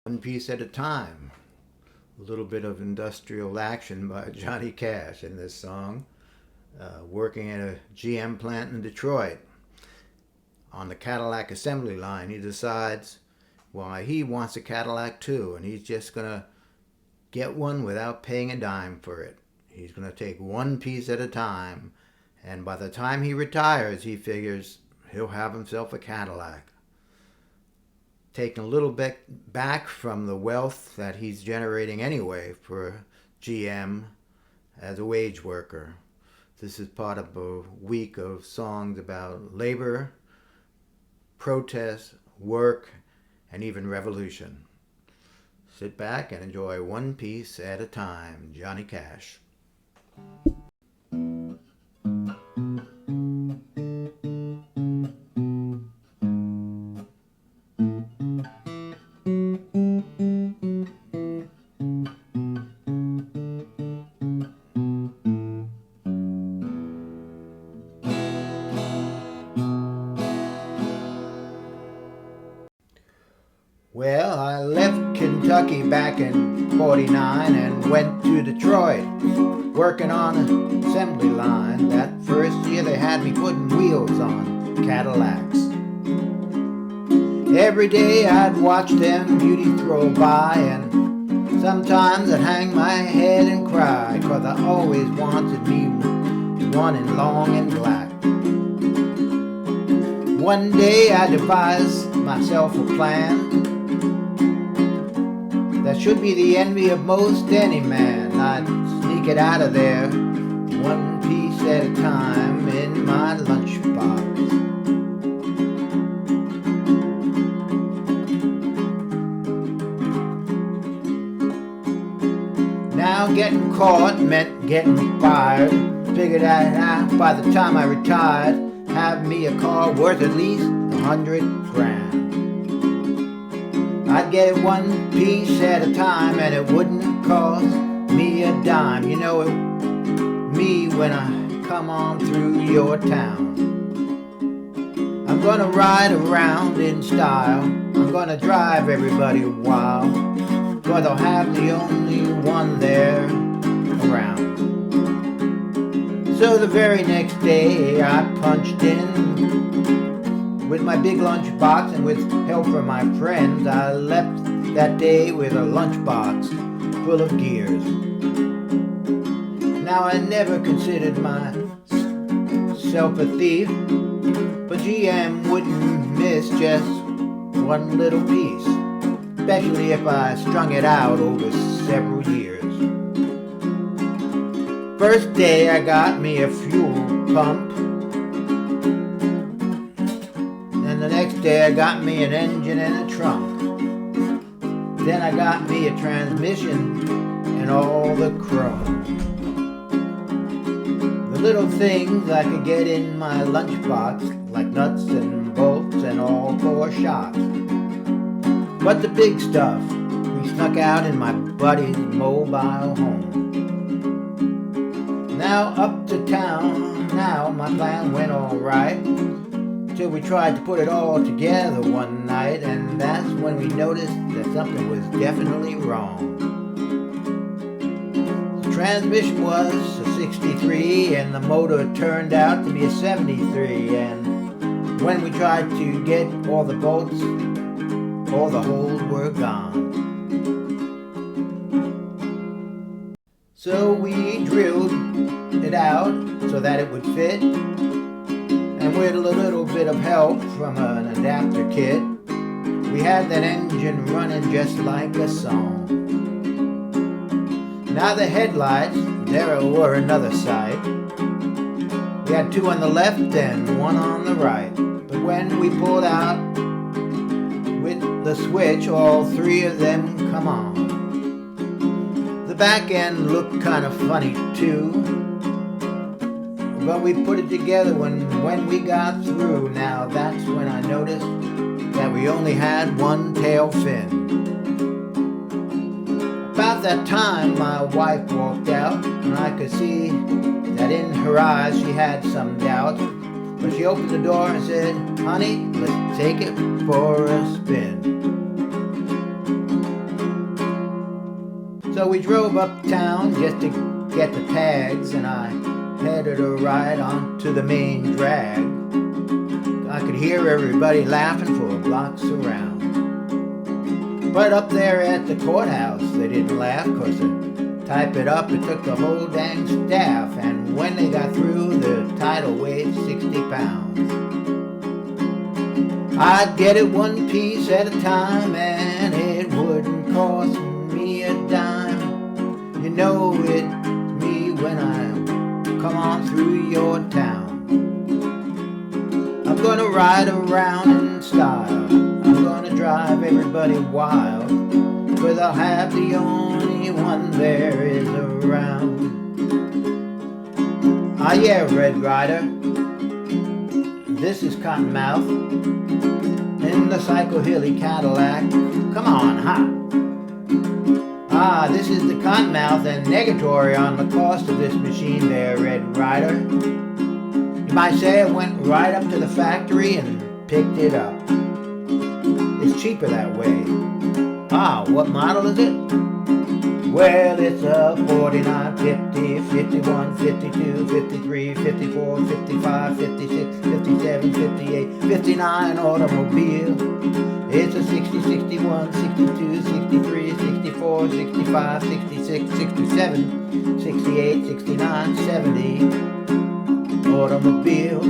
One piece at a time. A little bit of industrial action by Johnny Cash in this song. Working at a GM plant in Detroit. On the Cadillac assembly line, he decides, well, he wants a Cadillac too, and he's just going to get one without paying a dime for it. He's going to take one piece at a time, and by the time he retires, he figures he'll have himself a Cadillac. Taking a little bit back from the wealth that he's generating anyway for GM as a wage worker. This is part of a week of songs about labor, protest, work, and even revolution. Sit back and enjoy one piece at a time. Johnny Cash. Well, I left Kentucky back in 49 and went to Detroit, working on an assembly line. That first year they had me putting wheels on Cadillacs. Every day I'd watch them beauties throw by, and sometimes I'd hang my head and cry, 'cause I always wanted me one in long and black. One day I devised myself a plan that should be the envy of most any man. I'd sneak it out of there, one piece at a time, in my lunchbox. Now getting caught meant getting fired. Figured out by the time I retired, have me a car worth at least $100,000. I'd get one piece at a time, and it wouldn't cost me a dime. You know it, me when I come on through your town. I'm gonna ride around in style. I'm gonna drive everybody wild, 'cause I'll have the only one there around. So the very next day I punched in with my big lunchbox, and with help from my friends, I left that day with a lunchbox full of gears. Now I never considered myself a thief, but GM wouldn't miss just one little piece, especially if I strung it out over several years. First day I got me a fuel pump, the next day I got me an engine and a trunk. Then I got me a transmission and all the chrome. The little things I could get in my lunchbox, like nuts and bolts and all four shocks. But the big stuff we snuck out in my buddy's mobile home. Now up to town, now my plan went all right, till we tried to put it all together one night, and that's when we noticed that something was definitely wrong. The transmission was a 63, and the motor turned out to be a 73, and when we tried to get all the bolts, all the holes were gone. So we drilled it out so that it would fit, and with a little bit of help from an adapter kit, we had that engine running just like a song. Now the headlights, there were another sight. We had two on the left and one on the right. But when we pulled out with the switch, all three of them come on. The back end looked kind of funny too, but we put it together when we got through. Now that's when I noticed that we only had one tail fin. About that time my wife walked out, and I could see that in her eyes she had some doubt. But she opened the door and said, "Honey, let's take it for a spin." So we drove uptown just to get the tags, and I headed a ride onto the main drag. I could hear everybody laughing for blocks around. But up there at the courthouse, they didn't laugh, 'cause to type it up, it took the whole dang staff. And when they got through, the title weighed 60 pounds. I'd get it one piece at a time, and it wouldn't cost me a dime. You know it's me when I come on through your town. I'm gonna ride around in style. I'm gonna drive everybody wild, 'cause I'll have the only one there is around. Ah yeah, Red Rider, this is Cottonmouth in the Psycho Hilly Cadillac. Come on, ha! Ah, this is the Cottonmouth and negatory on the cost of this machine there, Red Rider. You might say I went right up to the factory and picked it up. It's cheaper that way. Ah, what model is it? Well, it's a 49, 50, 51, 52, 53, 54, 55, 56, 57, 58, 59 automobile. It's a 60, 61, 62, 63, 64, 65, 66, 67, 68, 69, 70 automobile.